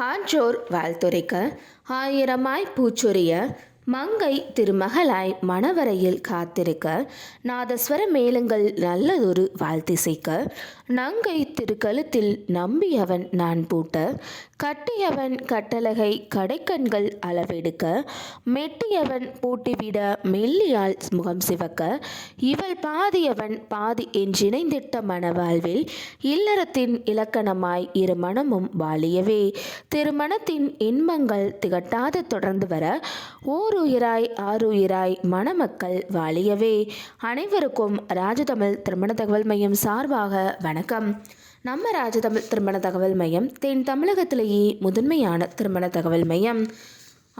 ஆன்றோர் வாழ்த்துரைக்க ஆயிரமாய் பூச்சொரிய மங்கை திருமகளாய் மணவரையில் காத்திருக்க நாதஸ்வர மேளங்கள் நல்லதொரு வாழ்த்திசைக்க நங்கை திருக்கழுத்தில் நம்பியவன் நான் பூட்ட கட்டியவன் கட்டழகை கடைக்கண்கள் அளவெடுக்க மெட்டியவன் பூட்டிவிட மெல்லியால் முகம் சிவக்க இவள் பாதியவன் பாதி என்றிணைந்திட்ட மணவாழ்வில் இல்லறத்தின் இலக்கணமாய் இரு மனமும் வாழியவே திருமணத்தின் இன்பங்கள் திகட்டாது தொடர்ந்து வர ஓருயிராய் ஆறுயிராய் மணமக்கள் வாழியவே. அனைவருக்கும் ராஜதமிழ் திருமண தகவல் மையம் சார்பாக வணக்கம். நம்ம ராஜதமிழ் திருமண தகவல் மையம் தென் தமிழகத்திலேயே முதன்மையான திருமண தகவல் மையம்.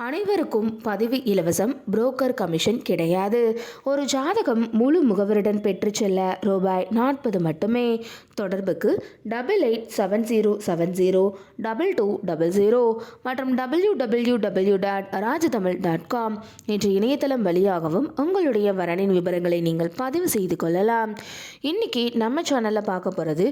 அனைவருக்கும் பதிவு இலவசம், புரோக்கர் கமிஷன் கிடையாது. ஒரு ஜாதகம் முழு முகவருடன் பெற்று செல்ல ரூபாய் 40 மட்டுமே. தொடர்புக்கு 8870702200 மற்றும் www.rajtamil.com என்ற இணையதளம் வழியாகவும் உங்களுடைய வரனின் விவரங்களை நீங்கள் பதிவு செய்து கொள்ளலாம். இன்னைக்கு நம்ம சேனலில் பார்க்க போகிறது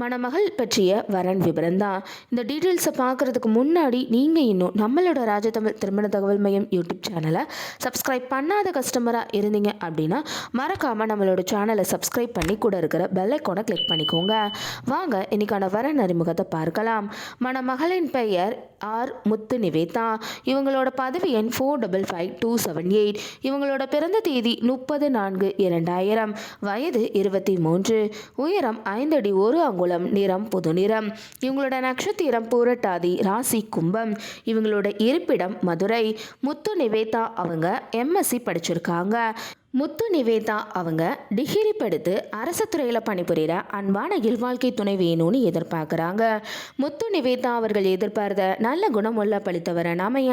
மணமகள் பற்றிய வரன் விவரம் தான். இந்த டீட்டெயில்ஸை பார்க்குறதுக்கு முன்னாடி நீங்கள் இன்னும் நம்மளோட ராஜதமிழ் திருமண தகவல் மையம் யூடியூப் சேனலை சப்ஸ்கிரைப் பண்ணாத கஸ்டமராக இருந்தீங்க அப்படின்னா மறக்காமல் நம்மளோட சேனலை சப்ஸ்கிரைப் பண்ணி கூட இருக்கிற பெல் ஐகானை கிளிக் பண்ணிக்கோங்க. வாங்க இன்னைக்கான வரன் அறிமுகத்தை பார்க்கலாம். மணமகளின் பெயர் ஆர் முத்து நிவேதா. இவங்களோட பதவி எண் 455278. இவங்களோட பிறந்த தேதி 30/4/2000. வயது 23. உயரம் 5 அடி 1 அங்குலம். நிறம் புது நிறம். இவங்களோட நட்சத்திரம் பூரட்டாதி. ராசி கும்பம். இவங்களோட இருப்பிடம் மதுரை. முத்து நிவேதா அவங்க எம்எஸ்சி படிச்சிருக்காங்க. முத்து நிவேதா அவங்க டிகிரி படித்து அரசு துறையில் பணிபுரிகிற அன்பான இல்வாழ்க்கை துணை வேணும்னு எதிர்பார்க்குறாங்க. முத்து நிவேதா அவர்கள் எதிர்பார்த்த நல்ல குணமுள்ள பழித்தவர நாமைய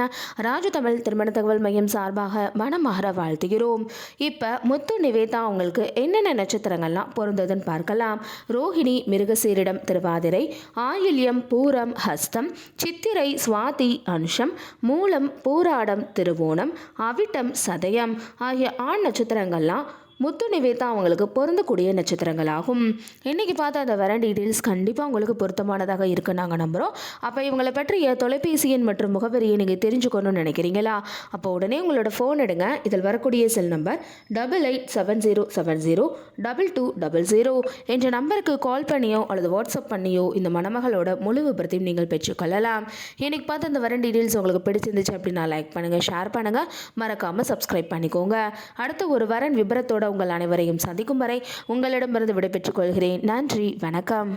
ராஜதமிழ் திருமண தகவல் மையம் சார்பாக மனமாற வாழ்த்துகிறோம். இப்போ முத்து நிவேதா அவங்களுக்கு என்னென்ன நட்சத்திரங்கள்லாம் பொருந்ததுன்னு பார்க்கலாம். ரோஹிணி, மிருகசீரிடம், திருவாதிரை, ஆயில்யம், பூரம், ஹஸ்தம், சித்திரை, சுவாதி, அனுஷம், மூலம், பூராடம், திருவோணம், அவிட்டம், சதயம் ஆகிய ஆண் நட்சத்திரங்கள்லாம் முத்து நிவேதா அவங்களுக்கு பொருந்தக்கூடிய நட்சத்திரங்களாகும். இன்றைக்கி பார்த்த அந்த வர டீட்டெயில்ஸ் கண்டிப்பாக உங்களுக்கு பொருத்தமானதாக இருக்குன்னு நாங்கள் நம்புகிறோம். அப்போ இவங்களை பற்றிய தொலைபேசி எண் மற்றும் முகவரியை நீங்கள் தெரிஞ்சுக்கணும்னு நினைக்கிறீங்களா? அப்போ உடனே உங்களோட ஃபோன் எடுங்க. இதில் வரக்கூடிய செல் நம்பர் 8870702200 என்ற நம்பருக்கு கால் பண்ணியோ அல்லது வாட்ஸ்அப் பண்ணியோ இந்த மணமகளோட முழு விபரத்தையும் நீங்கள் பெற்றுக்கொள்ளலாம். இன்றைக்கி பார்த்த அந்த வர டீட்டெயில்ஸ் உங்களுக்கு பிடிச்சிருந்துச்சு அப்படின்னா லைக் பண்ணுங்கள், ஷேர் பண்ணுங்கள், மறக்காமல் சப்ஸ்கிரைப் பண்ணிக்கோங்க. அடுத்த ஒரு வரன் விபரத்தோட உங்கள் அனைவரையும் சந்திக்கும் வரை உங்களிடமிருந்து விடைபெற்றுக் கொள்கிறேன். நன்றி, வணக்கம்.